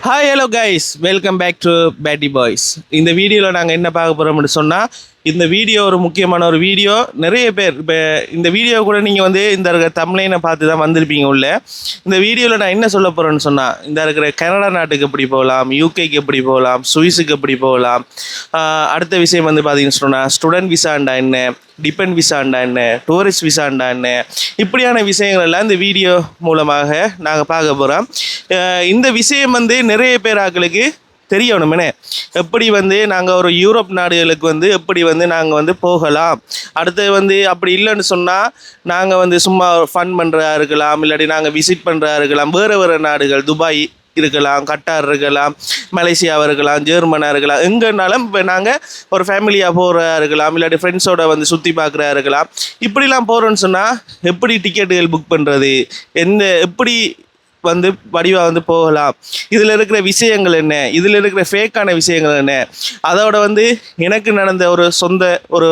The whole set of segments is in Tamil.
Hi hello guys, welcome back to பேட்டி பாய்ஸ். இந்த வீடியோவில் நாங்கள் என்ன பார்க்க போகிறோம்னு சொன்னால், இந்த வீடியோ ஒரு முக்கியமான ஒரு வீடியோ. நிறைய பேர் இப்போ இந்த வீடியோ கூட நீங்கள் வந்து இந்த இருக்கிற தம்ப்லைனை பார்த்து தான் வந்திருப்பீங்க உள்ள. இந்த வீடியோவில் நான் என்ன சொல்ல போகிறேன்னு சொன்னால், இந்த இருக்கிற கனடா நாட்டுக்கு எப்படி போகலாம், யூகேக்கு எப்படி போகலாம், சுவிஸுக்கு எப்படி போகலாம், அடுத்த விஷயம் வந்து பார்த்தீங்கன்னு சொன்னால் ஸ்டூடெண்ட் விசாண்டா என்ன, டிபெண்ட் விசாண்டா என்ன, டூரிஸ்ட் விசாண்டா என்ன, இப்படியான விஷயங்கள் எல்லாம் இந்த வீடியோ மூலமாக நாங்கள் பார்க்க போகிறோம். இந்த விஷயம் வந்து நிறைய பேர் ஆக்களுக்கு தெரியணுமே, எப்படி வந்து நாங்கள் ஒரு யூரோப் நாடுகளுக்கு வந்து எப்படி வந்து நாங்கள் வந்து போகலாம். அடுத்து வந்து அப்படி இல்லைன்னு சொன்னால் நாங்கள் வந்து சும்மா ஃபன் பண்ணுறதா இருக்கலாம், இல்லாட்டி நாங்கள் விசிட் பண்ணுறதா இருக்கலாம். வேறு வேறு நாடுகள், துபாய் இருக்கலாம், கட்டார் இருக்கலாம், மலேசியாவாக இருக்கலாம், ஜெர்மனாக இருக்கலாம், எங்கேனாலும் இப்போ நாங்கள் ஒரு ஃபேமிலியாக போகிறதா இருக்கலாம், இல்லாட்டி ஃப்ரெண்ட்ஸோட வந்து சுற்றி பார்க்குறதா இருக்கலாம். இப்படிலாம் போகிறோன்னு சொன்னால் எப்படி டிக்கெட்டுகள் புக் பண்ணுறது, எப்படி வந்து வடிவாக வந்து போகலாம், இதில் இருக்கிற விஷயங்கள் என்ன, இதில் இருக்கிற ஃபேக்கான விஷயங்கள் என்ன, அதோட வந்து எனக்கு நடந்த ஒரு சொந்த ஒரு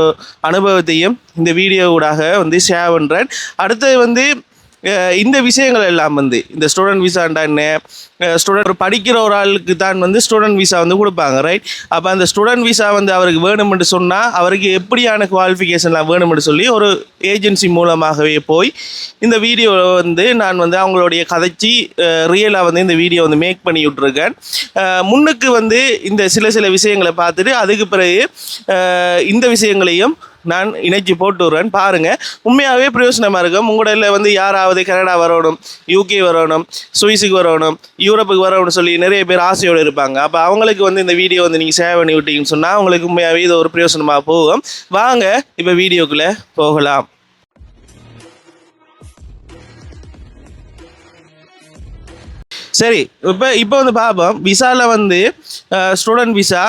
அனுபவத்தையும் இந்த வீடியோவோடாக வந்து ஷேர் பண்ணுறேன். அடுத்தது வந்து இந்த விஷயங்கள் எல்லாம் வந்து இந்த ஸ்டூடெண்ட் விசாண்டா என்ன, ஸ்டூடெண்ட் படிக்கிற ஒரு ஆளுக்கு தான் வந்து ஸ்டூடெண்ட் விசா வந்து கொடுப்பாங்க, ரைட்? அப்போ அந்த ஸ்டூடெண்ட் விசா வந்து அவருக்கு வேணும்னு சொன்னால் அவருக்கு எப்படியான குவாலிஃபிகேஷன்லாம் வேணும்னு சொல்லி ஒரு ஏஜென்சி மூலமாகவே போய் இந்த வீடியோ வந்து நான் வந்து அவங்களுடைய கதைச்சி ரியலாக வந்து இந்த வீடியோ வந்து மேக் பண்ணி விட்ருக்கேன். முன்னுக்கு வந்து இந்த சில விஷயங்களை பார்த்துட்டு அதுக்கு பிறகு இந்த விஷயங்களையும் நான் இணைச்சி போட்டு வருவேன். பாருங்கள், உண்மையாகவே பிரயோஜனமாக இருக்கும். உங்களோட வந்து யாராவது கனடா வரணும், யூகே வரணும், சுவிஸுக்கு வரணும், யூரோப்புக்கு வரணும்னு சொல்லி நிறைய பேர் ஆசையோடு இருப்பாங்க. அப்போ அவங்களுக்கு வந்து இந்த வீடியோ வந்து நீங்கள் ஷேர் பண்ணி விட்டீங்கன்னு சொன்னால் அவங்களுக்கு உண்மையாகவே இது ஒரு பிரயோஜனமாக போகும். வாங்க இப்போ வீடியோக்குள்ளே போகலாம். சரி, இப்போ வந்து பார்ப்போம். விசாவில் வந்து ஸ்டூடெண்ட் விசா,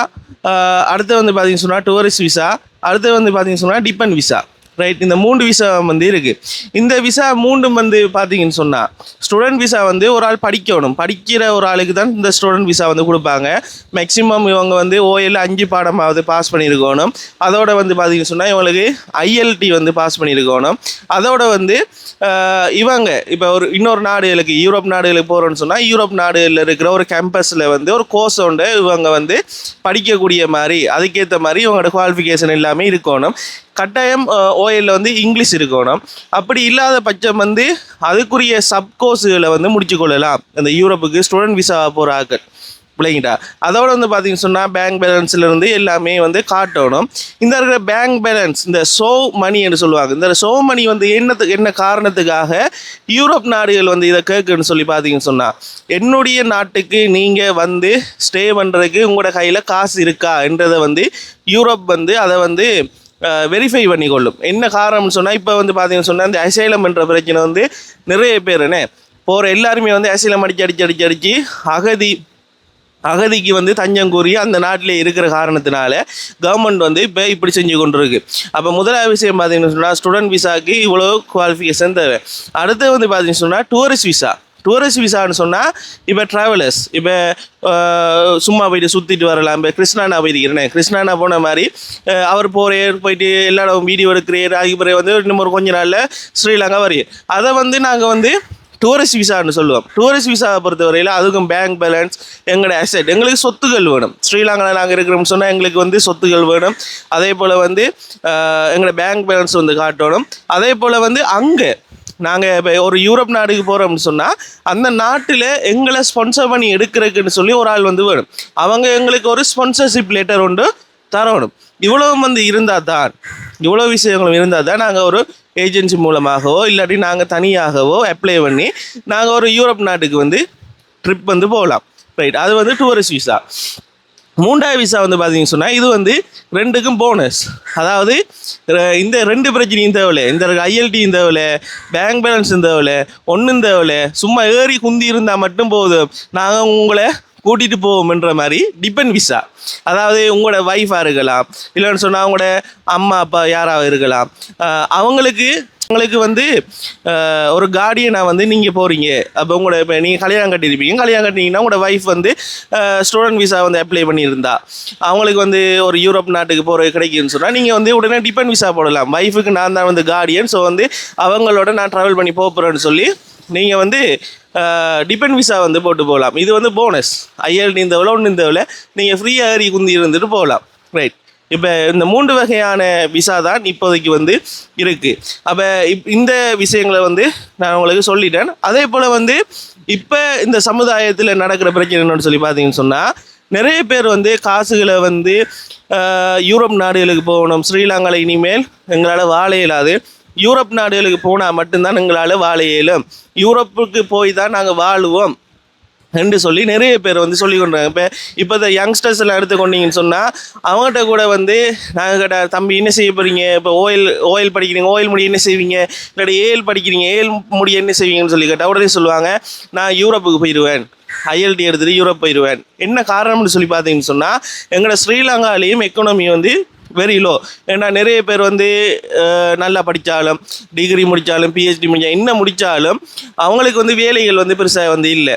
அடுத்து வந்து பார்த்தீங்கன்னு சொன்னால் டூரிஸ்ட் விசா, அடுத்து வந்து பார்த்தீங்கன்னு சொன்னால் டிபெண்ட் விசா, ரைட்? இந்த 3 விசா வந்து இருக்குது. இந்த விசா 3 வந்து பார்த்தீங்கன்னு சொன்னால் ஸ்டூடெண்ட் விசா வந்து ஒரு ஆள் படிக்கிற ஒரு ஆளுக்கு தான் இந்த ஸ்டூடெண்ட் விசா வந்து கொடுப்பாங்க. மேக்ஸிமம் இவங்க வந்து OL 5 பாடமாவது பாஸ் பண்ணியிருக்கணும். அதோட வந்து பார்த்தீங்கன்னு சொன்னால் இவங்களுக்கு ILT வந்து பாஸ் பண்ணியிருக்கணும். அதோட வந்து இவங்க இப்போ இன்னொரு நாடுகளுக்கு, யூரோப் நாடுகளுக்கு போகிறோன்னு சொன்னால் யூரோப் நாடுகளில் இருக்கிற ஒரு கேம்பஸில் வந்து ஒரு கோர்ஸ் உண்டு இவங்க வந்து படிக்கக்கூடிய மாதிரி, அதுக்கேற்ற மாதிரி இவங்களோட குவாலிஃபிகேஷன் எல்லாமே இருக்கணும். கட்டாயம் OL வந்து இங்கிலீஷ் இருக்கணும். அப்படி இல்லாத பட்சம் வந்து அதுக்குரிய சப்கோர்ஸுகளை வந்து முடிச்சு கொள்ளலாம் அந்த யூரோப்புக்கு ஸ்டூடெண்ட் விசா போகிற ஆக்கள், பிள்ளைங்கிட்டா. அதோட வந்து பார்த்தீங்கன்னு சொன்னால் பேங்க் பேலன்ஸ்லேருந்து எல்லாமே வந்து காட்டணும். இந்த இருக்கிற பேங்க் பேலன்ஸ், இந்த சோ மணி என்று சொல்லுவாங்க. இந்த சோ மணி வந்து என்ன காரணத்துக்காக யூரோப் நாடுகள் வந்து இதை கேட்குன்னு சொல்லி பார்த்தீங்கன்னு சொன்னால், என்னுடைய நாட்டுக்கு நீங்கள் வந்து ஸ்டே பண்ணுறதுக்கு உங்களோட கையில் காசு இருக்கா என்றதை வந்து யூரோப் வந்து அதை வந்து வெரிஃபை பண்ணிக்கொள்ளும். என்ன காரணம்னு சொன்னால், இப்போ வந்து பார்த்தீங்கன்னு சொன்னால் இந்த அசைலம் என்ற பிரச்சனை வந்து நிறைய பேர் என்ன போகிற எல்லாருமே வந்து அசைலம் அடித்து அகதிக்கு வந்து தஞ்சம் கூறி அந்த நாட்டிலே இருக்கிற காரணத்தினால கவர்மெண்ட் வந்து இப்போ இப்படி செஞ்சு கொண்டு இருக்கு. அப்போ முதலாவது விஷயம் பார்த்தீங்கன்னு சொன்னால் ஸ்டூடெண்ட் விசாவுக்கு இவ்வளோ குவாலிஃபிகேஷன் தேவை. அடுத்து வந்து பார்த்தீங்கன்னு சொன்னால் டூரிஸ்ட் விசான்னு சொன்னால் இப்போ ட்ராவலர்ஸ், இப்போ சும்மா போயிட்டு சுற்றிட்டு வரலாம். இப்போ கிருஷ்ணானா போயிருக்கிறேன், கிருஷ்ணானா போன மாதிரி அவர் போயிட்டு எல்லா வீடியோ எடுக்கிறேன். அதுக்கு பிறகு வந்து இன்னும் ஒரு கொஞ்ச நாளில் ஸ்ரீலங்கா வரையும் அதை வந்து நாங்கள் வந்து டூரிஸ்ட் விசான்னு சொல்லுவோம். டூரிஸ்ட் விசாவை பொறுத்தவரையில் அதுக்கும் பேங்க் பேலன்ஸ், எங்களோட அசெட், எங்களுக்கு சொத்துகள் வேணும். ஸ்ரீலங்காவில் நாங்கள் இருக்கிறோம்னு சொன்னால் எங்களுக்கு வந்து சொத்துகள் வேணும். அதே போல் வந்து எங்களோட பேங்க் பேலன்ஸ் வந்து காட்டணும். அதே போல் வந்து அங்கே நாங்கள் இப்போ ஒரு யூரோப் நாடுக்கு போகிறோம்னு சொன்னால் அந்த நாட்டில் எங்களை ஸ்பான்சர் பண்ணி எடுக்கிறதுக்குன்னு சொல்லி ஒரு ஆள் வந்து வேணும். அவங்க எங்களுக்கு ஒரு ஸ்பான்சர்ஷிப் லெட்டர் ஒன்று தரணும். இவ்வளவு வந்து இருந்தால் தான், இவ்வளோ விஷயங்களும் இருந்தால் தான் நாங்கள் ஒரு ஏஜென்சி மூலமாகவோ இல்லாட்டி நாங்கள் தனியாகவோ அப்ளை பண்ணி நாங்கள் ஒரு யூரோப் நாட்டுக்கு வந்து ட்ரிப் வந்து போகலாம், ரைட்? அது வந்து டூரிஸ்ட் விசா. 3வது விசா வந்து பார்த்தீங்கன்னு சொன்னால் இது வந்து 2க்கும் போனஸ். அதாவது இந்த 2 பிரச்சனையும் தேவையில்லை, இந்த ILTயும் தேவையில்லை, பேங்க் பேலன்ஸும் தேவையில்லை, ஒன்றும் தேவையில்லை. சும்மா ஏறி குந்தி இருந்தால் மட்டும் போதும், நாங்கள் உங்களை கூட்டிகிட்டு போவோம்ன்ற மாதிரி டிபெண்ட் விசா. அதாவது உங்களோட ஒய்ஃபாக இருக்கலாம், இல்லைன்னு சொன்னால் அவங்களோட அம்மா அப்பா யாராவது இருக்கலாம். அவங்களுக்கு வந்து ஒரு கார்டியனாக வந்து நீங்கள் போகிறீங்க. அப்போ உங்களோட இப்போ நீங்கள் கல்யாணம் கட்டினீங்கன்னா உங்களோட ஒய்ஃப் வந்து ஸ்டூடெண்ட் விசா வந்து அப்ளை பண்ணியிருந்தா அவங்களுக்கு வந்து ஒரு யூரோப் நாட்டுக்கு போகிறது கிடைக்குதுன்னு சொன்னால் நீங்கள் வந்து உடனே டிபெண்ட் விசா போடலாம். ஒய்ஃபுக்கு நான் தான் வந்து கார்டியன், ஸோ வந்து அவங்களோட நான் ட்ராவல் பண்ணி போகிறேன்னு சொல்லி நீங்கள் வந்து டிபெண்ட் விசா வந்து போட்டு போகலாம். இது வந்து போனஸ். IELTS இந்த ஒன்று இந்த நீங்கள் ஃப்ரீயாக ஏறி குந்தி இருந்துட்டு போகலாம். ரைட். இப்போ இந்த 3 வகையான விசா தான் இப்போதைக்கு வந்து இருக்குது. அப்போ இந்த விஷயங்களை வந்து நான் உங்களுக்கு சொல்லிட்டேன். அதே போல் வந்து இப்போ இந்த சமுதாயத்தில் நடக்கிற பிரச்சனை என்னன்னு சொல்லி பார்த்தீங்கன்னு சொன்னால், நிறைய பேர் வந்து காசுகளை வந்து யூரோப் நாடுகளுக்கு போகணும், ஸ்ரீலங்காவில் இனிமேல் எங்களால் வாழ இயலாது, யூரோப் நாடுகளுக்கு போனால் மட்டும்தான் எங்களால் வாழ இயலும், யூரோப்புக்கு போய் தான் நாங்கள் வாழுவோம் என்று சொல்லி நிறைய பேர் வந்து சொல்லி கொண்டாங்க. இப்போ இந்த யங்ஸ்டர்ஸ் எல்லாம் எடுத்துக்கொண்டீங்கன்னு சொன்னால், அவங்ககிட்ட கூட வந்து நாங்கள் கேட்ட தம்பி என்ன செய்ய போகிறீங்க, இப்போ ஓயில் படிக்கிறீங்க, ஓயில் முடிய என்ன செய்வீங்க, இல்லாட்டி ஏஎல் படிக்கிறீங்க, ஏஎல் முடிய என்ன செய்வீங்கன்னு சொல்லி கேட்டால் உடனே சொல்லுவாங்க, நான் யூரோப்புக்கு போயிடுவேன், IELTS எடுத்துகிட்டு யூரோப் போயிடுவேன். என்ன காரணம்னு சொல்லி பார்த்தீங்கன்னு சொன்னால், எங்களோட ஸ்ரீலங்காலேயும் எக்கனாமி வந்து வெரி லோ. ஏன்னா நிறைய பேர் வந்து நல்லா படித்தாலும், டிகிரி முடித்தாலும், PhD முடித்தாலும், என்ன முடித்தாலும் அவங்களுக்கு வந்து வேலைகள் வந்து பெருசாக வந்து இல்லை.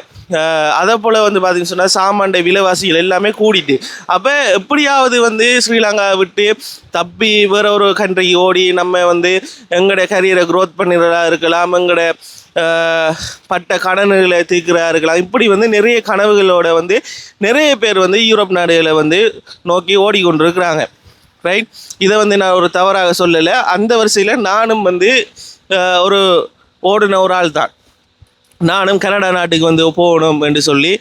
அதை போல் வந்து பார்த்திங்கன்னு சொன்னால் சாமான்ட விலைவாசிகள் எல்லாமே கூடிட்டு, அப்போ எப்படியாவது வந்து ஸ்ரீலங்கா விட்டு தப்பி வேறு ஒரு கண்ட்ரிக்கு ஓடி நம்ம வந்து எங்களோட கரியரை க்ரோத் பண்ணுறதா இருக்கலாம், எங்களோட பட்ட கடன்களை தீர்க்கிறா இருக்கலாம். இப்படி வந்து நிறைய கனவுகளோட வந்து நிறைய பேர் வந்து யூரோப் நாடுகளை வந்து நோக்கி ஓடிக்கொண்டிருக்கிறாங்க. ரைட். இதை வந்து நான் ஒரு தவறாக சொல்லலை. அந்த வரிசையில் நானும் வந்து ஒரு ஓடின ஒரு ஆள் தான். நானும் கனடா நாட்டுக்கு வந்து போகணும் என்று சொல்லி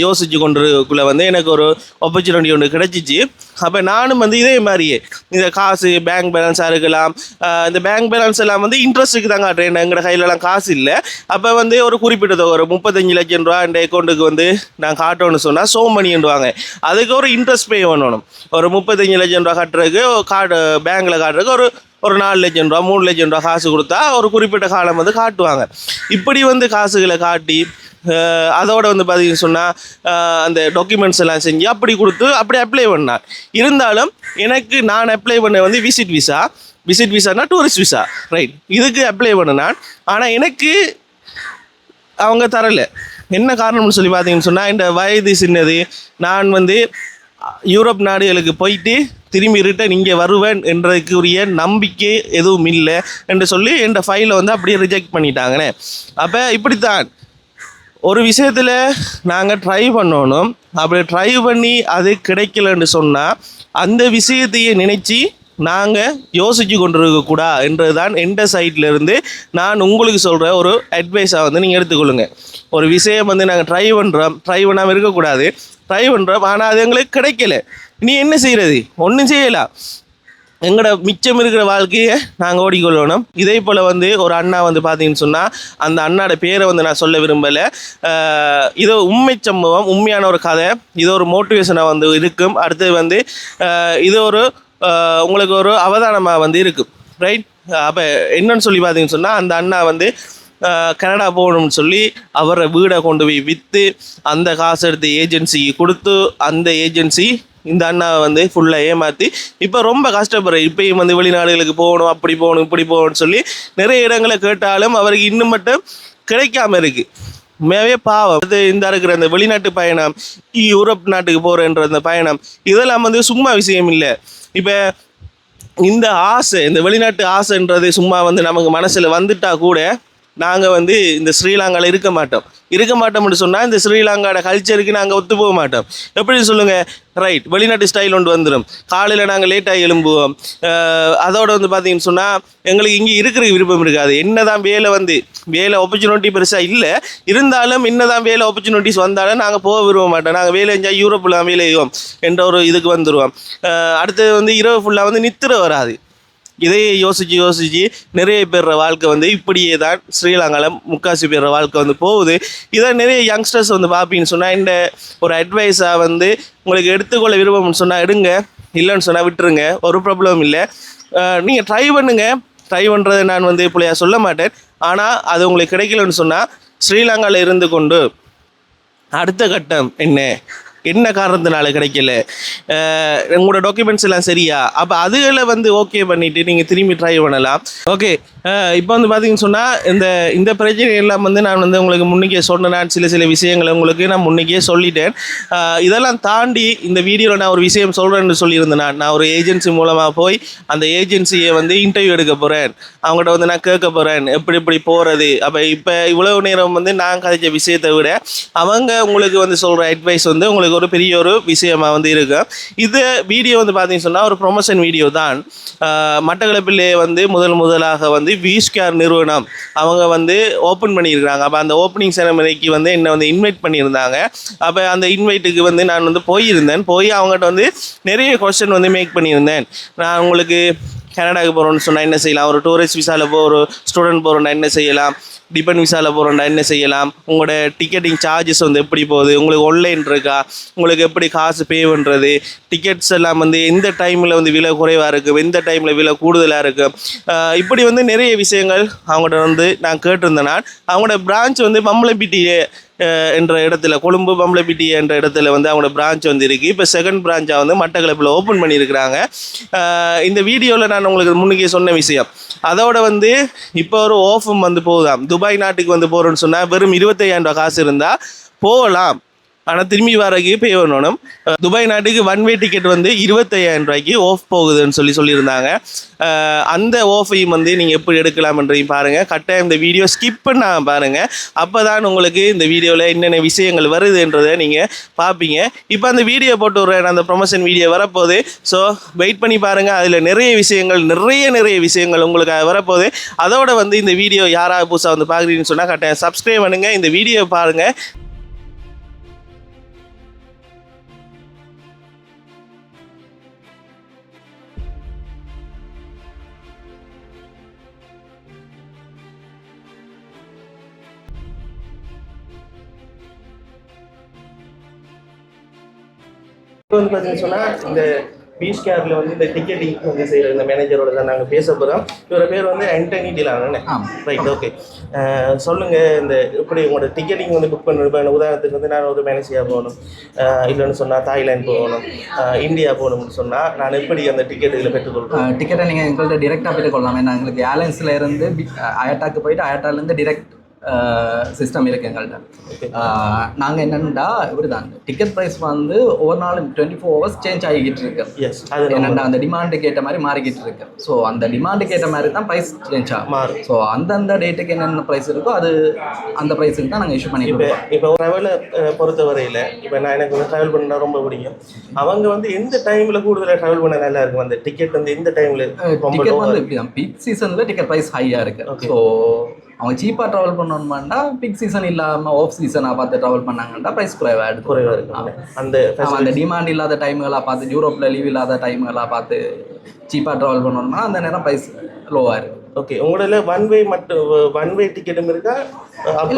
யோசித்து கொண்டிருக்குள்ளே வந்து எனக்கு ஒரு ஆப்பர்ச்சுனிட்டி ஒன்று கிடச்சிச்சு. அப்போ நானும் வந்து இதே மாதிரியே இந்த காசு பேங்க் பேலன்ஸாக இருக்கலாம், இந்த பேங்க் பேலன்ஸ் எல்லாம் வந்து இன்ட்ரெஸ்ட்டுக்கு தான் காட்டுறேன், எங்களோட கையிலலாம் காசு இல்லை. அப்போ வந்து ஒரு குறிப்பிட்ட தொகை ஒரு 35 லட்சம் ரூபா என் அக்கௌண்ட்டுக்கு வந்து நான் காட்டணும்னு சொன்னால் சோ மணின்னுவாங்க. அதுக்கு ஒரு இன்ட்ரெஸ்ட் பே பண்ணணும். ஒரு 35 லட்சம் ரூபா காட்டுறதுக்கு கார்டு பேங்க்கில் காட்டுறதுக்கு ஒரு 4 லட்சம் ரூபா 3 லட்சம் ரூபா காசு கொடுத்தா ஒரு குறிப்பிட்ட காலம் வந்து காட்டுவாங்க. இப்படி வந்து காசுகளை காட்டி அதோடு வந்து பார்த்தீங்கன்னு சொன்னால் அந்த டாக்குமெண்ட்ஸ் எல்லாம் செஞ்சு அப்படி கொடுத்து அப்படி அப்ளை பண்ணான். இருந்தாலும் எனக்கு நான் அப்ளை பண்ண வந்து விசிட் விசானா டூரிஸ்ட் விசா. ரைட். இதுக்கு அப்ளை பண்ணினான். ஆனால் எனக்கு அவங்க தரலை. என்ன காரணம்னு சொல்லி பார்த்தீங்கன்னு சொன்னால், இந்த வயது சின்னது, நான் வந்து யூரோப் நாடுகளுக்கு போயிட்டு திரும்பி ரிட்டன் இங்கே வருவேன் என்றதுக்குரிய நம்பிக்கை எதுவும் இல்லை என்று சொல்லி என் ஃபைலை வந்து அப்படியே ரிஜெக்ட் பண்ணிட்டாங்கண்ணே. அப்போ இப்படித்தான் ஒரு விஷயத்தில் நாங்கள் ட்ரை பண்ணணும். அப்படி ட்ரை பண்ணி அது கிடைக்கலன்னு சொன்னால் அந்த விஷயத்தையே நினச்சி நாங்கள் யோசித்து கொண்டிருக்கக்கூடா என்றது தான் எந்த சைட்லேருந்து நான் உங்களுக்கு சொல்கிற ஒரு அட்வைஸாக வந்து நீங்கள் எடுத்துக்கொள்ளுங்க. ஒரு விஷயம் வந்து நாங்கள் ட்ரை பண்ணாமல் இருக்கக்கூடாது. ட்ரை பண்ணுறோம், ஆனால் அது எங்களுக்கு கிடைக்கல. நீ என்ன செய்கிறது? ஒன்றும் செய்யலாம். எங்களோட மிச்சம் இருக்கிற வாழ்க்கையை நாங்கள் ஓடிக்கொள்ளணும். இதே போல் வந்து ஒரு அண்ணா வந்து பார்த்தீங்கன்னு சொன்னால், அந்த அண்ணாட பேரை வந்து நான் சொல்ல விரும்பலை. இது உண்மை சம்பவம், உண்மையான ஒரு கதை. இது ஒரு மோட்டிவேஷனாக வந்து இருக்கும். அடுத்தது வந்து இது ஒரு உங்களுக்கு ஒரு அவதானமாக வந்து இருக்கும். ரைட். அப்போ என்னன்னு சொல்லி பார்த்தீங்கன்னு சொன்னால், அந்த அண்ணா வந்து கனடா போகணும்னு சொல்லி அவரை வீடை கொண்டு போய் விற்று அந்த காசு எடுத்து ஏஜென்சிக்கு கொடுத்து அந்த ஏஜென்சி இந்த அண்ணாவை வந்து ஃபுல்லாக ஏமாற்றி இப்போ ரொம்ப கஷ்டப்படுறேன். இப்போயும் வந்து வெளிநாடுகளுக்கு போகணும், அப்படி போகணும், இப்படி போகணும்னு சொல்லி நிறைய இடங்களை கேட்டாலும் அவருக்கு இன்னும் மட்டும் கிடைக்காம இருக்குது. உண்மையாகவே பாவம். அது இந்த இருக்கிற அந்த வெளிநாட்டு பயணம், யூரோப் நாட்டுக்கு போகிறன்ற அந்த பயணம், இதெல்லாம் வந்து சும்மா விஷயம் இல்லை. இப்போ இந்த ஆசை, இந்த வெளிநாட்டு ஆசைன்றது சும்மா வந்து நமக்கு மனசில் வந்துட்டா கூட நாங்கள் வந்து இந்த ஸ்ரீலங்காவில் இருக்க மாட்டோம்னு சொன்னால் இந்த ஸ்ரீலங்காவோட கல்ச்சருக்கு நாங்கள் ஒத்து போக மாட்டோம். எப்படி சொல்லுங்கள்? ரைட். வெளிநாட்டு ஸ்டைல் ஒன்று வந்துடும். காலையில் நாங்கள் லேட்டாக எழும்புவோம். அதோடு வந்து பார்த்தீங்கன்னு சொன்னால் எங்களுக்கு இங்கே இருக்கிற விருப்பம் இருக்காது. என்ன தான் வேலை ஆப்பர்ச்சுனிட்டி பெருசாக இல்லை, இருந்தாலும் என்ன தான் வேலை ஆப்பர்ச்சுனிட்டிஸ் வந்தாலும் நாங்கள் போக விரும்ப மாட்டோம். நாங்கள் வேலை செஞ்சால் யூரோப்பில் வேலை செய்வோம் என்ற ஒரு இதுக்கு வந்துடுவோம். அடுத்தது வந்து இரவு ஃபுல்லாக வந்து நித்திர வராது. இதையே யோசித்து நிறைய பேர் வாழ்க்கை வந்து இப்படியே தான் ஸ்ரீலங்காவில் முக்காசி பேர் வாழ்க்கை வந்து போகுது. இதை நிறைய யங்ஸ்டர்ஸ் வந்து பார்ப்பீங்கன்னு சொன்னால் இந்த ஒரு அட்வைஸாக வந்து உங்களுக்கு எடுத்துக்கொள்ள விருப்பம்னு சொன்னால் எடுங்க, இல்லைன்னு சொன்னால் விட்டுருங்க, ஒரு ப்ராப்ளம் இல்லை. நீங்கள் ட்ரை பண்ணுறதை நான் வந்து இப்படியா சொல்ல மாட்டேன். ஆனால் அது உங்களுக்கு கிடைக்கலன்னு சொன்னால் ஸ்ரீலங்காவில் இருந்து கொண்டு அடுத்த கட்டம் என்ன, என்ன காரணத்தினால கிடைக்கல, உங்களோட டாக்குமெண்ட்ஸ் எல்லாம் சரியா, அப்போ அதுகளை வந்து ஓகே பண்ணிவிட்டு நீங்கள் திரும்பி ட்ரை பண்ணலாம். ஓகே, இப்போ வந்து பார்த்தீங்கன்னு சொன்னால் இந்த பிரச்சனை எல்லாம் வந்து நான் வந்து உங்களுக்கு முன்னிக்கே சொன்னேன். சில விஷயங்களை உங்களுக்கு நான் முன்னிக்கே சொல்லிட்டேன். இதெல்லாம் தாண்டி இந்த வீடியோவில் நான் ஒரு விஷயம் சொல்கிறேன்னு சொல்லியிருந்தேன். நான் ஒரு ஏஜென்சி மூலமாக போய் அந்த ஏஜென்சியை வந்து இன்டர்வியூ எடுக்க போகிறேன். அவங்கள்ட்ட வந்து நான் கேட்க போகிறேன் எப்படி போகிறது. அப்போ இப்போ இவ்வளவு நேரம் வந்து நான் கதைச்ச விஷயத்தை விட அவங்க உங்களுக்கு வந்து சொல்கிற அட்வைஸ் வந்து உங்களுக்கு ஒரு பெரிய ஒரு விஷயமாக வந்து இருக்கும். இது வீடியோ வந்து பார்த்தீங்கன்னு சொன்னால் ஒரு ப்ரொமோஷன் வீடியோ தான். மட்டக்களப்பிலே வந்து முதலாக வந்து விஸ்கேர் நிறுவனம் அவங்க வந்து ஓப்பன் பண்ணியிருக்கிறாங்க. அப்போ அந்த ஓப்பனிங் செரமனிக்கு வந்து என்னை வந்து இன்வைட் பண்ணியிருந்தாங்க. அப்போ அந்த இன்வைட்டுக்கு வந்து நான் வந்து போய் அவங்ககிட்ட வந்து நிறைய கொஸ்டின் வந்து மேக் பண்ணியிருந்தேன். நான் உங்களுக்கு கனடாவுக்கு போகிறோன்னு சொன்னால் என்ன செய்யலாம், ஒரு டூரிஸ்ட் விசாவில் ஒரு ஸ்டூடெண்ட் போகிறோன்னா என்ன செய்யலாம், டிபெண்ட் விசாவில் போகிறோன்னா என்ன செய்யலாம், உங்களோட டிக்கெட்டிங் சார்ஜஸ் வந்து எப்படி போகுது, உங்களுக்கு ஆன்லைன் இருக்கா, உங்களுக்கு எப்படி காசு பே பண்ணுறது, டிக்கெட்ஸ் எல்லாம் வந்து எந்த டைமில் வந்து விலை குறைவாக இருக்குது, எந்த டைமில் விலை கூடுதலாக இருக்குது, இப்படி வந்து நிறைய விஷயங்கள் அவங்கள்ட்ட வந்து நான் கேட்டிருந்தேன். அவங்களோட பிரான்ச் வந்து பம்பலப்பிட்டியே என்ற இடத்துல, கொழும்பு பம்பலப்பிட்டி என்ற இடத்துல வந்து அவங்களோட பிரான்ச் வந்து இருக்குது. இப்போ செகண்ட் பிரான்ச்சாக வந்து மட்டக்களப்பில் ஓப்பன் பண்ணியிருக்கிறாங்க. இந்த வீடியோவில் நான் உங்களுக்கு முன்னுக்கே சொன்ன விஷயம், அதோட வந்து இப்போ ஒரு ஆஃபும் வந்து போகுதாம். துபாய் நாட்டுக்கு வந்து போகிறோன்னு சொன்னால் வெறும் 25,000 ரூபா காசு இருந்தால் போகலாம். ஆனால் திரும்பி வரக்கு பே பண்ணணும். துபாய் நாட்டுக்கு ஒன் வே டிக்கெட் வந்து 25,000 ரூபாய்க்கு ஆஃப் போகுதுன்னு சொல்லியிருந்தாங்க. அந்த ஆஃபையும் வந்து நீங்கள் எப்படி எடுக்கலாம்ன்றதையும் பாருங்கள். கட்டாயம் இந்த வீடியோ ஸ்கிப் பண்ணாமல் பாருங்கள். அப்போ தான் உங்களுக்கு இந்த வீடியோவில் என்னென்ன விஷயங்கள் வருதுன்றதை நீங்கள் பார்ப்பீங்க. இப்போ அந்த வீடியோ போட்டு விட்றேன், அந்த ப்ரொமோஷன் வீடியோ வரப்போகுது. ஸோ வெயிட் பண்ணி பாருங்கள். அதில் நிறைய விஷயங்கள் உங்களுக்கு வரப்போகுது. அதோட வந்து இந்த வீடியோ யாராவது புதுசாக வந்து பார்க்குறீங்கன்னு சொன்னால் கட்டாயம் சப்ஸ்கிரைப் பண்ணுங்கள், இந்த வீடியோ பாருங்கள். வந்து பார்த்தீங்கன்னு சொன்னால் இந்த விஸ்கேரில் வந்து இந்த டிக்கெட்டிங் வந்து செய்கிற இந்த மேனேஜரோட தான் நாங்கள் பேச போகிறோம். இவரோட பேர் வந்து ஆண்டனி டிலானே. Right, okay. சொல்லுங்கள், இந்த எப்படி உங்களோட டிக்கெட்டிங் வந்து புக் பண்ணணும். உதாரணத்துக்கு வந்து நான் ஒரு மலேசியா போகணும், இல்லைன்னு சொன்னால் தாய்லாந்து போகணும், இந்தியா போகணும்னு சொன்னால் நான் எப்படி அந்த டிக்கெட்டுகளை பெற்றுக்கொள்கிறேன்? டிக்கெட்டை நீங்கள் எங்கள்கிட்ட டிரெக்டாக பெற்றுக்கொள்ளலாம். ஏன்னா எங்களுக்கு ஏர்லைன்ஸில் இருந்து அயட்டாக்கு போயிட்டு அயட்டாலேருந்து டிரெக்ட் சிஸ்டம் இருக்குது எங்கள்கிட்ட. நாங்கள் என்னென்னா இப்படி தான் டிக்கெட் ப்ரைஸ் வந்து ஒவ்வொரு நாளும் 24 hours சேஞ்ச் ஆகிக்கிட்டு இருக்கு. என்னென்னா அந்த டிமாண்டுக்கு ஏற்ற மாதிரி மாறிக்கிட்டு இருக்கு. ஸோ அந்த டிமாண்டுக்கு ஏற்ற மாதிரி தான் ப்ரைஸ் சேஞ்ச் ஆகும். ஸோ அந்தந்த டேட்டுக்கு என்னென்ன ப்ரைஸ் இருக்கோ அது அந்த ப்ரைஸுக்கு தான் நாங்கள் இஷ்யூ பண்ணிக்கிறோம். இப்போ ட்ராவலை பொறுத்த வரையில் இப்போ நான் எனக்கு வந்து ட்ராவல் பண்ண ரொம்ப பிடிக்கும். அவங்க வந்து எந்த டைமில் கூடுதலாக ட்ராவல் பண்ண நல்லா இருக்கும்? அந்த டிக்கெட் வந்து எந்த டைமில்? டிக்கெட் வந்து இப்படி தான் பீக் சீசனில் டிக்கெட் ப்ரைஸ் ஹையாக இருக்குது. ஸோ அவங்க சீப்பாக ட்ராவல் பண்ணணுமாண்டா பிக் சீசன் இல்லாமல் ஆஃப் சீசனாக பார்த்து ட்ராவல் பண்ணாங்கன்னா ப்ரைஸ் குறைவாக இருக்கும். அந்த டிமாண்ட் இல்லாத டைம்களாக பார்த்து, யூரோப்பில் லீவ் இல்லாத டைம்களாக பார்த்து சீப்பாக ட்ராவல் பண்ணணும்னா அந்த நேரம் ப்ரைஸ் லோவாக இருக்குது. ஓகே, உங்களோட ஒன் வே டிக்கெட்டும் இருக்கா? Up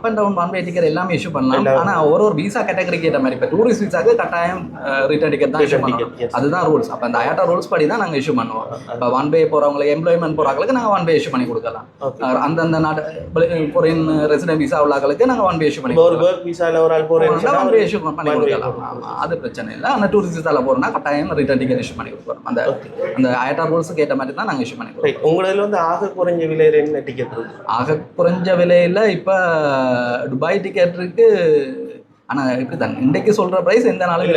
and down one way ticket எல்லாமே இஷ்யூ பண்ணலாம். ஆனால் ஒரு விசா கேட்டகரிக்கு ஏற்ற மாதிரி இப்போ டூரிஸ்ட் விசாக்கு கட்டாயம் ரிட்டர்ன் டிக்கெட் தான் இஷ்யூ பண்ணுவோம். அதுதான் ரூல்ஸ். அப்போ அந்த அயட்டா ரூல்ஸ் படி தான் நாங்கள் இஷ்யூ பண்ணுவோம். இப்போ ஒன் வே போகிறவங்களுக்கு, எம்ப்ளாய்மெண்ட் போகிறாங்களுக்கு நாங்கள் ஒன் வே இஷ்யூ பண்ணி கொடுக்கலாம். அந்தந்த நாட்டு ஃபாரின் ரெசிடென்ட் விசா உள்ளாங்களுக்கு நாங்கள் ஒன் வே இஷ்யூ பண்ணி ஒரு ஒர்க் விசாவில் ஒரு ஆள் போகிறோம்னா ஒன் வே இஷ்யூ பண்ணி கொடுக்கலாம். அது பிரச்சனை இல்லை. அந்த டூரிஸ்ட் விசாவில் போகிறோம்னா கட்டாயம் ரிட்டர்ன் டிக்கெட் இஷ்யூ பண்ணி கொடுக்குறோம். அந்த அயட்டா ரூல்ஸுக்கு ஏற்ற மாதிரி தான் நாங்கள் இஷ்யூ பண்ணி கொடுக்குறோம். உங்களில் வந்து ஆக குறைஞ்ச விலையில் என்ன டிக்கெட் இருக்கு? ஆக குறைஞ்ச விலையில் இப்போ துபாய் டிக்கெட் இருக்கு. ஆனால் இப்படி தான் இன்றைக்கு சொல்கிற ப்ரைஸ் எந்த நாளும்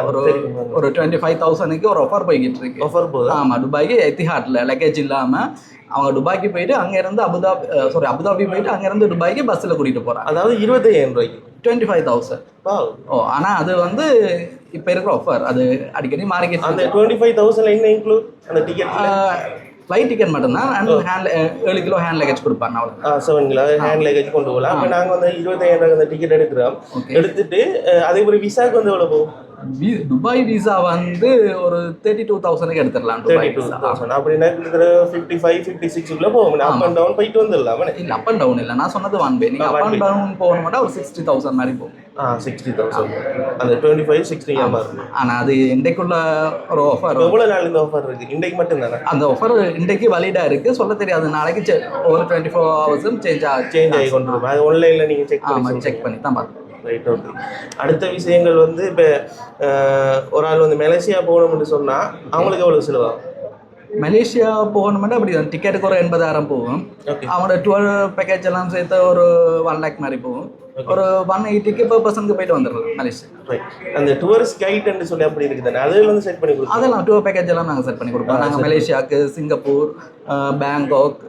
ஒரு 25,000க்கு ஒரு ஆஃபர் போய்கிட்டு இருக்கு. ஆஃபர் போகுது. ஆமாம், துபாய்க்கு எத்திஹாட்ல லக்கேஜ் இல்லாமல் அவங்க துபாய்க்கு போயிட்டு அங்கேருந்து அபுதாபி போயிட்டு அங்கேருந்து துபாய்க்கு பஸ்ஸில் கூட்டிகிட்டு போகிறாங்க. அதாவது 25,000 ரூபாய்க்கு 25,000. ஆனால் அது வந்து இப்போ இருக்கிற ஆஃபர் அது அடிக்கடி மாறிக்கிட்டு. அந்த 25,000 என்ன இன்க்ளூட்? அந்த டிக்கெட் ஃப்ளைட் டிக்கெட் மட்டும்தான். அண்ட் 7 கிலோ ஹேண்ட் லக்கேஜ் கொடுப்பாங்க. அவ்வளோ 7 கிலோ ஹேண்ட் லக்கேஜ் கொண்டு போகலாம். இப்போ நாங்கள் வந்து 25,000 அந்த டிக்கெட் எடுக்கிறோம். எடுத்துட்டு அதே ஒரு விசாக்கு வந்து எவ்வளோ போகும்? துபாய் விசா வந்து ஒரு 32,000க்கு எடுத்துடலாம். 32,000 அப்படின்னா 55-56 போகும். அப் அண்ட் டவுன் போயிட்டு வந்துடலாம். இல்லை, அப் அண்ட் டவுன் இல்லை, நான் சொன்னது ஒன் வே. நீங்கள் அப் அண்ட் டவுன் போகணும்னா ஒரு 60,000 மாதிரி போகும். 60,000 அந்த 25-60 இருக்கும். ஆனால் அது இன்றைக்குள்ள ஒரு ஆஃபர். எவ்வளோ நாள் இந்த ஆஃபர் இருக்குது? இன்றைக்கு மட்டும் தானே அந்த ஆஃபர்? இன்றைக்கு வலிடாக இருக்குது, சொல்ல தெரியாது. நாளைக்கு ஒரு 24 hours சேஞ்ச் ஆகி கொண்டு அது ஆன்லைனில் நீங்கள் செக் பண்ணி தான் பார்த்துக்கணும். Right, okay. அடுத்த விஷயங்கள் வந்து இப்போ ஒரு ஆள் வந்து மலேசியா போகணும்னு சொன்னால் அவங்களுக்கு எவ்வளோ செலவாகும்? மலேசியா போகணுமெண்டா அப்படி தான், டிக்கெட்டுக்கு ஒரு 80,000 போகும். ஓகே, அவனோட டூர் பேக்கேஜ் எல்லாம் சேர்த்து ஒரு 1 lakh மாதிரி போகும். ஒரு 180க்கு per personக்கு போயிட்டு வந்துடலாம் மலேசியா. ரைட். அந்த டூரிஸ்ட் கைடுன்னு சொல்லி அப்படி இருக்குது தானே, அதில் வந்து செட் பண்ணி கொடுக்கும். அதெல்லாம் டூர் பேக்கேஜ் எல்லாம் நாங்கள் செட் பண்ணி கொடுப்போம். நாங்கள் மலேசியாவுக்கு, Singapore, Bangkok,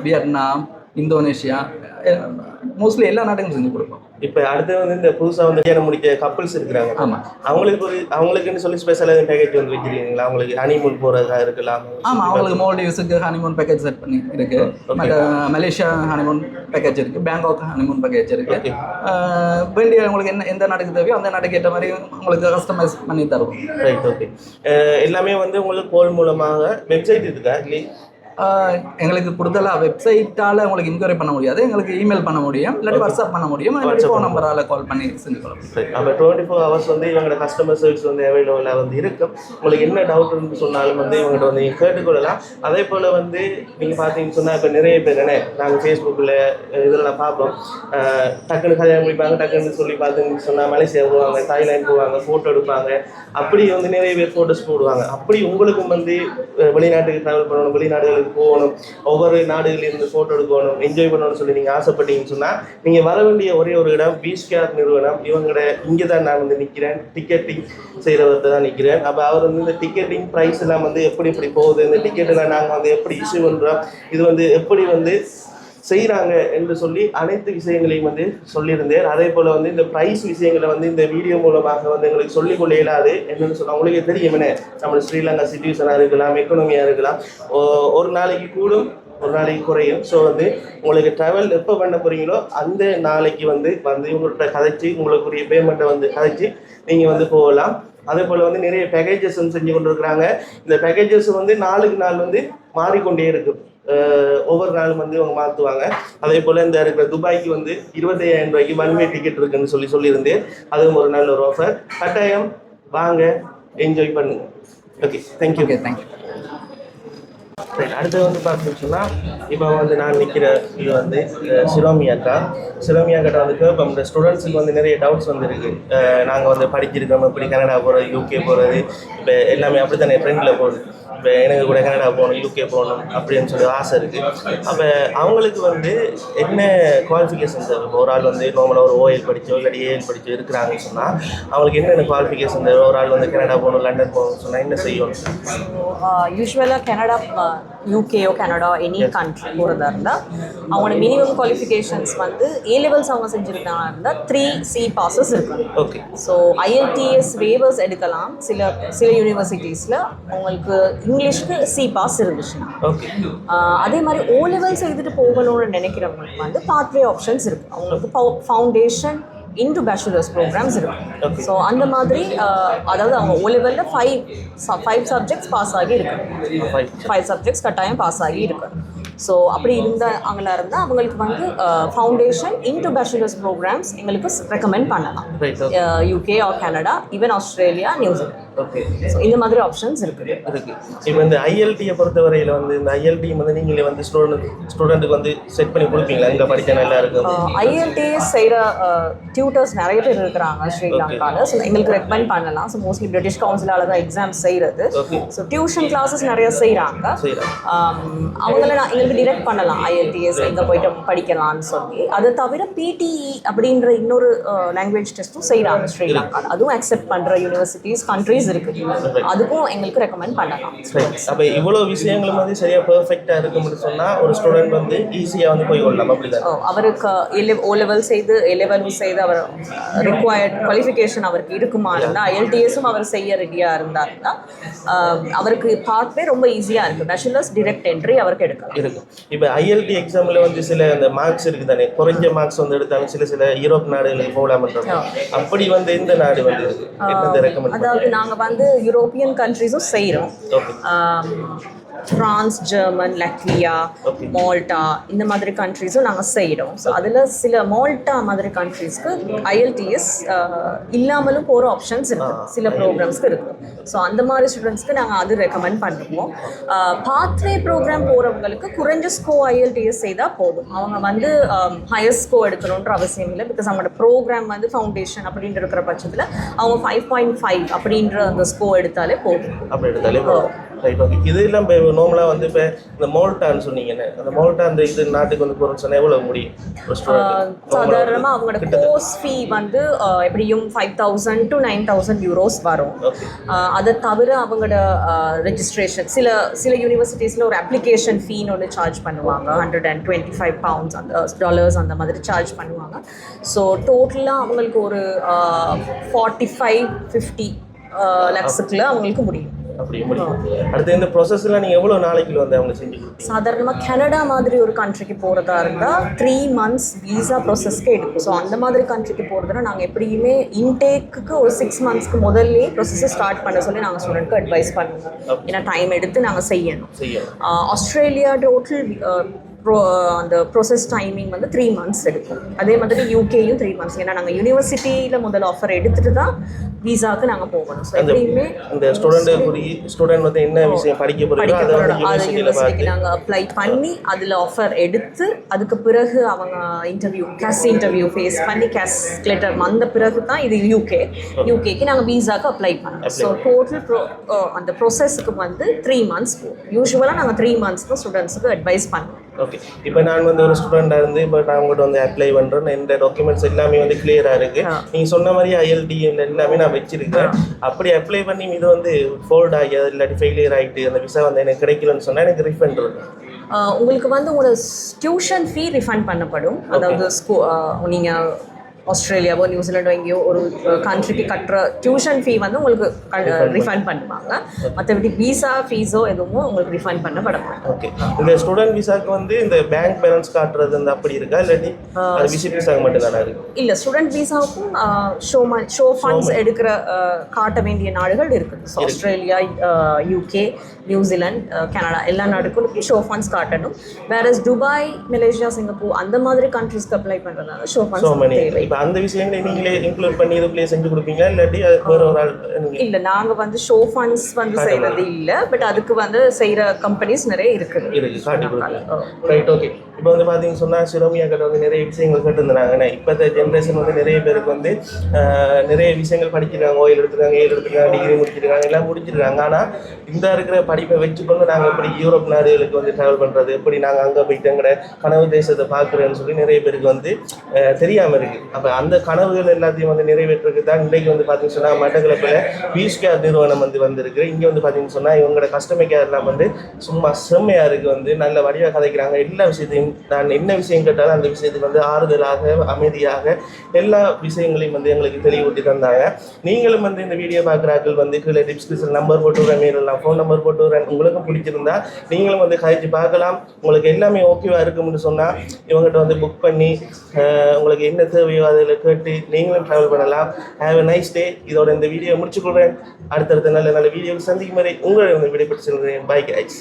Vietnam, Indonesia, mostly எல்லா நாட்டுக்கும் செஞ்சு கொடுப்போம். இப்போ அடுத்து வந்து இந்த புதுசாக வந்து கல்யாணம் முடிக்க கப்பல்ஸ் இருக்கிறாங்க. ஆமாம், அவங்களுக்குன்னு சொல்லி ஸ்பெஷலாக பேக்கேஜ் வந்து வச்சிருக்கீங்களா? அவங்களுக்கு ஹனிமூன் போகிறதா இருக்கலாம். ஆமாம், அவங்களுக்கு மால்டீவ்ஸுக்கு ஹனிமூன் பேக்கேஜ் செட் பண்ணி இருக்கு. மற்ற மலேசியா ஹனிமூன் பேக்கேஜ் இருக்கு, பேங்காக் ஹனிமூன் பேக்கேஜ் இருக்கு. வேண்டிய உங்களுக்கு எந்த நாட்டுக்கு தேவையோ அந்த நாட்டுக்கு ஏற்ற மாதிரி உங்களுக்கு கஸ்டமைஸ் பண்ணி தருவோம். Right, okay. எல்லாமே வந்து உங்களுக்கு கோல் மூலமாக வெப்சைட் இருக்கா இல்லை? எங்களுக்கு கொடுத்தலாம் வெப்சைட்டால் உங்களுக்கு இன்கொயரி பண்ண முடியாது. எங்களுக்கு இமெயில் பண்ண முடியும், இல்லாட்டி வாட்ஸ்அப் பண்ண முடியும், ஃபோன் நம்பரால் கால் பண்ணி செஞ்சு கொள்ளலாம். சரி, அப்போ 24 hours வந்து இவங்களோட கஸ்டமர் சர்வீஸ் வந்து அவைலபிளாக வந்து இருக்கும். உங்களுக்கு என்ன டவுட்னு சொன்னாலும் வந்து இவங்கள்ட்ட வந்து நீங்கள் கேட்டுக்கொள்ளலாம். அதே போல் வந்து நீங்கள் பார்த்தீங்கன்னு சொன்னால் இப்போ நிறைய பேர் என்ன நாங்கள் ஃபேஸ்புக்கில் இதெல்லாம் பார்ப்போம், டக்குன்னு கல்யாணம் முடிப்பாங்க, டக்குன்னு சொல்லி பார்த்தீங்கன்னு சொன்னால் மலேசியா போவாங்க, தாய்லாந்து போவாங்க, ஃபோட்டோ எடுப்பாங்க. அப்படி வந்து நிறைய பேர் ஃபோட்டோஸ் போடுவாங்க. அப்படி உங்களுக்கும் வந்து வெளிநாட்டுக்கு ட்ராவல் பண்ணணும், வெளிநாடுகளுக்கு போகணும், ஒவ்வொரு நாடுகளிலிருந்து ஃபோட்டோ எடுக்கணும், என்ஜாய் பண்ணணும்னு சொல்லி நீங்கள் ஆசைப்பட்டீங்கன்னு சொன்னால் நீங்கள் வர வேண்டிய ஒரே ஒரு இடம் பீஸ்கேர் நிறுவனம். இவங்களோட இங்கே தான் நான் வந்து நிற்கிறேன், டிக்கெட்டிங் செய்கிறவர்கிட்ட தான் நிற்கிறேன். அப்போ அவர் வந்து இந்த டிக்கெட்டிங் ப்ரைஸ் எல்லாம் வந்து எப்படி போகுது, இந்த டிக்கெட்டெல்லாம் நாங்கள் வந்து எப்படி இஷ்யூ பண்ணுறோம், இது வந்து எப்படி வந்து செய்கிறாங்க என்று சொல்லி அனைத்து விஷயங்களையும் வந்து சொல்லியிருந்தேன். அதே போல் வந்து இந்த ப்ரைஸ் விஷயங்களை வந்து இந்த வீடியோ மூலமாக வந்து எங்களுக்கு சொல்லிக்கொள்ள இயலாது. என்னென்னு சொன்னால் உங்களுக்கே தெரியுமே, நம்ம ஸ்ரீலங்கா சிச்சுவேஷனாக இருக்கலாம், எக்கனாமியாக இருக்கலாம், ஒரு நாளைக்கு கூடும், ஒரு நாளைக்கு குறையும். ஸோ வந்து உங்களுக்கு ட்ராவல் எப்போ பண்ண போகிறீங்களோ அந்த நாளைக்கு வந்து உங்கள்கிட்ட கதைச்சி உங்களுக்குரிய பேமெண்ட்டை வந்து கதைச்சி நீங்கள் வந்து போகலாம். அதே போல் வந்து நிறைய பேக்கேஜஸ் வந்து செஞ்சு கொண்டு இருக்கிறாங்க. இந்த பேக்கேஜஸ் வந்து நாளுக்கு நாள் வந்து மாறிக்கொண்டே இருக்கும். ஒவ்வொரு நாளும் வந்து அவங்க மாற்றுவாங்க. அதே போல் இந்த இருக்கிற துபாய்க்கு வந்து 25,000 ரூபாய்க்கு ஒன் வே டிக்கெட் இருக்குன்னு சொல்லியிருந்தேன். அதுவும் ஒரு நல்ல ஒரு ஆஃபர். கட்டாயம் வாங்க, என்ஜாய் பண்ணுங்க. Okay, thank you. Okay, thank you. அடுத்து வந்து பார்த்தீங்கன்னு சொன்னால் இப்போ வந்து நான் நிற்கிற இது வந்து சிரோமி அக்காட்ட வந்து கேட்போம். இந்த ஸ்டூடெண்ட்ஸுக்கு வந்து நிறைய டவுட்ஸ் வந்து இருக்குது. நாங்கள் வந்து படிச்சிருக்கோம், இப்படி கனடா போகிறது, யூகே போகிறது, இப்போ எல்லாமே அப்படி தானே ட்ரெண்டில் போகுது. இப்போ எனக்கு கூட கனடா போகணும், யூகே போகணும் அப்படின்னு சொல்லி ஆசை இருக்குது. அப்போ அவங்களுக்கு வந்து என்ன குவாலிஃபிகேஷன் தேவை? இப்போ ஒரு ஆள் வந்து நார்மலாக ஒரு ஓஎல் படித்தோ இல்லாட்டி ஏஎல் படித்தோ இருக்கிறாங்கன்னு சொன்னால் அவங்களுக்கு என்னென்ன குவாலிஃபிகேஷன் தேவை? ஒரு ஆள் வந்து கனடா போகணும், லண்டன் போகணும்னு சொன்னால் என்ன செய்யணும்? யூஸ்வலாக கனடா, யூகேயோ கனடா எனி கண்ட்ரி போகிறதா இருந்தால் அவங்களோட மினிமம் குவாலிஃபிகேஷன்ஸ் வந்து ஏ லெவல்ஸ் அவங்க செஞ்சுருக்காங்க இருந்தால் 3C passes இருக்கும். ஓகே. ஸோ IELTS வேவர்ஸ் எடுக்கலாம். சில யூனிவர்சிட்டிஸில் அவங்களுக்கு இங்கிலீஷ்க்கு C பாஸ் இருந்துச்சுன்னா. ஓகே. அதே மாதிரி O லெவல்ஸ் எழுதிட்டு போகணும்னு நினைக்கிறவங்களுக்கு வந்து பாத்வே ஆப்ஷன்ஸ் இருக்குது. அவங்களுக்கு ஃபவுண்டேஷன் இன்டு பேச்சுலர்ஸ் ப்ரோக்ராம்ஸ் இருக்கும். ஸோ அந்த மாதிரி அதாவது அவங்க O லெவலில் 5 சப்ஜெக்ட்ஸ் பாஸ் ஆகி இருக்கு, 5 சப்ஜெக்ட்ஸ் கட்டாயம் பாஸ் ஆகி இருக்கு. ஸோ அப்படி அவங்களா இருந்தால் அவங்களுக்கு வந்து ஃபவுண்டேஷன் இன்டு பேச்சுலர்ஸ் ப்ரோக்ராம்ஸ் எங்களுக்கு ரெக்கமெண்ட் பண்ணலாம். UK R Canada, even Australia, New Zealand. Okay. So இந்த மாதிரி ஆப்ஷன்ஸ் இருக்குது. இப்போ இந்த ஐஎல்டியை பொறுத்தவரையில் வந்து இந்த ஐஎல்டி வந்து நீங்களே வந்து ஸ்டூடெண்ட்டுக்கு வந்து செட் பண்ணி கொடுப்பீங்களா? இங்கே படிக்க நல்லா இருக்கும். ஐஎல்டிஎஸ் செய்கிற டியூட்டர்ஸ் நிறைய பேர் இருக்கிறாங்க ஸ்ரீலங்காவில். ஸோ எங்களுக்கு ரெக்கமெண்ட் பண்ணலாம். ஸோ மோஸ்ட்லி பிரிட்டிஷ் கவுன்சிலால் தான் எக்ஸாம்ஸ் செய்கிறது. ஸோ டியூஷன் கிளாஸஸ் நிறைய செய்கிறாங்க. அவங்கள எங்களுக்கு டிரெக்ட் பண்ணலாம் ஐஎல்டிஎஸ் எங்கே போயிட்டு படிக்கலாம்னு சொல்லி. அதை தவிர பிடிஇ அப்படின்ற இன்னொரு லாங்குவேஜ் டெஸ்ட்டும் செய்கிறாங்க ஸ்ரீலங்காவில். அதுவும் அக்செப்ட் பண்ணுற யூனிவர்சிட்டிஸ், கண்ட்ரீஸ் இருக்குது. அதுக்கும் எங்களுக்கு ரெக்கமெண்ட் பண்ணலாம். அப்போ இவ்வளோ விஷயங்களும் வந்து சரியாக பெர்ஃபெக்டாக இருக்கும்னு சொன்னால் ஒரு ஸ்டூடெண்ட் வந்து ஈஸியாக வந்து போய் கொள்ளலாம். அப்படிதான் அவருக்கு O லெவல் செய்து அவர் ரிக்வயர்ட் குவாலிஃபிகேஷன் அவருக்கு இருக்குமா இருந்தால் IELTSம் அவர் செய்ய ரெடியாக இருந்தாருன்னா அவருக்கு பாத்வே ரொம்ப ஈஸியாக இருக்குது. பேச்சுலர்ஸ் டிரெக்ட் என்ட்ரி அவருக்கு எடுக்கலாம் இருக்கும். இப்போ ஐஎல்டி எக்ஸாமில் வந்து சில அந்த மார்க்ஸ் இருக்குது தானே, குறைஞ்ச மார்க்ஸ் வந்து எடுத்தாலும் சில யூரோப் நாடுகளுக்கு போகலாம்ன்றாங்க. அப்படி வந்து எந்த நாடு வந்து என்ன ரெக்கமெண்ட்? அதாவது நாங்கள் வந்து யூரோப்பியன் கண்ட்ரீஸும் செய்கிறோம். ஃப்ரான்ஸ், ஜெர்மன், லட்வியா, மால்டா இந்த மாதிரி கண்ட்ரீஸும் நாங்கள் செய்கிறோம். ஸோ அதில் சில மால்டா மாதிரி கண்ட்ரீஸ்க்கு IELTS இல்லாமலும் போகிற ஆப்ஷன்ஸ் இருக்குது, சில ப்ரோக்ராம்ஸ்க்கு இருக்குது. ஸோ அந்த மாதிரி ஸ்டூடெண்ட்ஸ்க்கு நாங்கள் அது ரெக்கமெண்ட் பண்ணுவோம். பாத்வே ப்ரோக்ராம் போகிறவங்களுக்கு குறைஞ்ச ஸ்கோ IELTS செய்தால் போதும். அவங்க வந்து ஹையர் ஸ்கோ எடுக்கணுன்ற அவசியம் இல்லை. பிகாஸ் அவங்களோட ப்ரோக்ராம் வந்து ஃபவுண்டேஷன் அப்படின்னு இருக்கிற பட்சத்தில் அவங்க 5.5 அப்படின்ற அந்த ஸ்கோ எடுத்தாலே போதும். அப்படி எடுத்தாலே போதும். Right, okay. இது எல்லாம் இப்போ நார்மலாக வந்து இப்போ இந்த மால்டான்னு சொன்னீங்கன்னு, அந்த மால்டா அந்த இது நாட்டுக்கு வந்து போகிறோம்னு சொன்னால் எவ்வளோ முடியும்? சாதாரணமாக அவங்களோட கோர்ஸ் ஃபீ வந்து எப்படியும் 5,000 to 9,000 euros வரும். அதை தவிர அவங்களோட ரெஜிஸ்ட்ரேஷன் சில யூனிவர்சிட்டிஸில் ஒரு அப்ளிகேஷன் ஃபீன்னு ஒன்று சார்ஜ் பண்ணுவாங்க, £125 அந்த டாலர்ஸ் அந்த மாதிரி சார்ஜ் பண்ணுவாங்க. ஸோ டோட்டலாக அவங்களுக்கு ஒரு 45-50 lakhsக்குள்ள அவங்களுக்கு முடியும். அப்படி முடியும். அடுத்து இந்த ப்ராசஸ்லாம் நீங்கள் எவ்வளோ நாளைக்குள்ள வந்து அவங்க செஞ்சு கொடுப்பீங்க? சாதாரணமாக கனடா மாதிரி ஒரு கண்ட்ரிக்கு போகிறதா இருந்தால் 3 months வீசா ப்ராசஸ்க்கு எடுக்கும். ஸோ அந்த மாதிரி கண்ட்ரிக்கு போகிறதுனா நாங்கள் எப்படியுமே இன்டேக்கு ஒரு 6 monthsக்கு முதல்லே ப்ராசஸை ஸ்டார்ட் பண்ண சொல்லி நாங்கள் ஸ்டூடெண்ட்க்கு அட்வைஸ் பண்ணுவோம். ஏன்னா டைம் எடுத்து நாங்கள் செய்யணும். ஆஸ்திரேலியா டோட்டல் அந்த ப்ராசஸ் டைமிங் வந்து 3 months எடுக்கும். அதே மாதிரி யூகேயும் 3 months. ஏன்னா நாங்கள் யூனிவர்சிட்டியில் முதல் ஆஃபர் எடுத்துட்டு தான் விசாவுக்கு நாங்கள் போகணும். ஸோ எப்படியுமே இந்த ஸ்டூடெண்ட் வந்து என்ன விஷயம் படிக்க போகிறோம் அதை யூனிவர்சிட்டிக்கு நாங்கள் அப்ளை பண்ணி அதில் ஆஃபர் எடுத்து அதுக்கு பிறகு அவங்க கேஸ் இன்டர்வியூ ஃபேஸ் பண்ணி கேஸ் லெட்டர் வந்த பிறகு தான் இது யூகேக்கு நாங்கள் விசாவுக்கு அப்ளை பண்ணோம். ஸோ டோட்டல் அந்த ப்ராசஸுக்கு வந்து 3 months போகும். யூஸ்வலாக நாங்கள் 3 months தான் ஸ்டூடெண்ட்ஸுக்கு அட்வைஸ் பண்ணுவோம். ஓகே. இப்போ நான் வந்து ஒரு ஸ்டூடெண்டாக இருந்து இப்போ நான் உங்கள்கிட்ட வந்து அப்ளை பண்ணுறேன், இந்த டாக்குமெண்ட்ஸ் எல்லாமே வந்து கிளியராக இருக்குது. நீங்கள் சொன்ன மாதிரி IELTS எல்லாமே நான் வச்சிருக்கேன். அப்படி அப்ளை பண்ணி இது வந்து ஃபோல்ட் ஆகி இல்லாட்டி ஃபெயிலியர் ஆகிட்டு அந்த விசா வந்து எனக்கு கிடைக்கலன்னு சொன்னால் எனக்கு ரீஃபண்ட் இருக்கும். உங்களுக்கு வந்து உங்களோட டியூஷன் ஃபீ ரிஃபண்ட் பண்ணப்படும். அதாவது நீங்கள் ஆஸ்திரேலியாவோ நியூசிலாண்டோ எங்கேயோ ஒரு கண்ட்ரிக்கு கட்டுற டியூஷன் ஃபீ வந்து உங்களுக்கு ரிஃபண்ட் பண்ணுவாங்க. மற்றபடி விசா ஃபீஸோ எதுவும் உங்களுக்கு ரிஃபண்ட் பண்ணப்பட மாட்டோம். ஓகே. இந்த ஸ்டூடெண்ட் விசாக்கு வந்து இந்த பேங்க் பேலன்ஸ் காட்டுறது அந்த அப்படி இருக்கா இல்லாட்டி அது விசிட் விசாக்கு மட்டும் தானே இருக்கு? இல்லை, ஸ்டூடெண்ட் விசாவுக்கும் ஷோ ஃபண்ட்ஸ் எடுக்கிற காட்ட வேண்டிய நாடுகள் இருக்குது. So Australia, UK, New Zealand, Canada எல்லா நாடுக்கும் ஷோ ஃபண்ட்ஸ் காட்டணும். வேற துபாய், மலேசியா, சிங்கப்பூர் அந்த மாதிரி கண்ட்ரிஸ்க்கு அப்ளை பண்ணுறதுனால ஷோ ஃபண்ட்ஸ் தேவை. அந்த விஷயங்களை நீங்களே இன்க்ளூட் பண்ணி இதுக்குள்ளே செஞ்சு கொடுப்பீங்களா இல்லாட்டி வேற ஒரு ஆள்? இல்லை, நாங்கள் வந்து ஷோ ஃபண்ட்ஸ் வந்து செய்கிறது இல்லை. பட் அதுக்கு வந்து செய்கிற கம்பெனிஸ் நிறைய இருக்குது காட்டி கொடுக்கலாம். Right, okay. இப்போ வந்து பார்த்தீங்கன்னு சொன்னால் சிரோமியா கிட்ட வந்து நிறைய விஷயங்கள் கேட்டுருந்தாங்க. இப்போத்த ஜென்ரேஷன் வந்து நிறைய பேருக்கு வந்து நிறைய விஷயங்கள் படிக்கிறாங்க, ஓயில் எடுத்துருக்காங்க, டிகிரி முடிச்சிருக்காங்க, எல்லாம் முடிச்சிருக்காங்க. ஆனால் இந்த இருக்கிற படிப்பை வச்சுக்கொண்டு நாங்கள் எப்படி யூரோப் நாடுகளுக்கு வந்து ட்ராவல் பண்ணுறது, எப்படி நாங்கள் அங்கே போயிட்டு எங்கட கனவு தேசத்தை பார்க்குறேன்னு சொல்லி நிறைய பேருக்கு வந்து தெரியாமல் இருக்குது. அப்போ அந்த கனவுகள் எல்லாத்தையும் வந்து நிறைவேற்றுறதுக்கு தான் இன்றைக்கு வந்து பார்த்தீங்கன்னு சொன்னால் மட்டக்களப்பில் பீஸ் கேர் நிறுவனம் வந்து வந்திருக்கு. இங்கே வந்து பார்த்தீங்கன்னு சொன்னால் இவங்களோட கஸ்டமர் கேர்லாம் வந்து சும்மா செம்மையாக இருக்குது, வந்து நல்ல வடிவாக கதைக்கிறாங்க. எல்லா விஷயத்தையும் நான் என்ன விஷயம் கேட்டாலும் அந்த விஷயத்துக்கு வந்து ஆறுதலாக அமைதியாக எல்லா விஷயங்களையும் வந்து எங்களுக்கு தெளிவூட்டி தந்தாங்க. நீங்களும் வந்து இந்த வீடியோ பார்க்குறாக்கள் வந்து கீழே டிஸ்கிரிப்ஷன் நம்பர் போட்டு விடுறேன், மேலாம் ஃபோன் நம்பர் போட்டு விடுறேன். உங்களுக்கும் பிடிச்சிருந்தா நீங்களும் வந்து கழிச்சு பார்க்கலாம். உங்களுக்கு எல்லாமே ஓகேவா இருக்கும்னு சொன்னால் இவங்ககிட்ட வந்து புக் பண்ணி உங்களுக்கு என்ன தேவையோ அதில் கேட்டு நீங்களும் ட்ராவல் பண்ணலாம். Have a nice day. இதோட இந்த வீடியோ முடிச்சுக்கொள்கிறேன். அடுத்தடுத்த நல்ல நல்ல வீடியோ சந்திக்கும் வரை உங்களை வந்து விடைபெற்று செல்கிறேன். Bye guys.